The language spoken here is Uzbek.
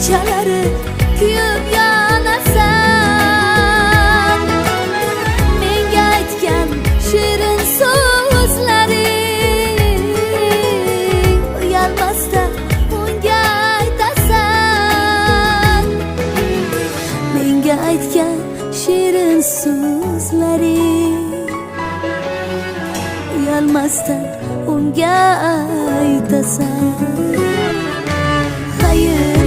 kechalari kuyib yonasan. Menga aytgan shirin so'zlaring uyalmasdan unga aytasan. Menga aytgan shirin so'zlaring uyalmasdan unga aytasan. Hayır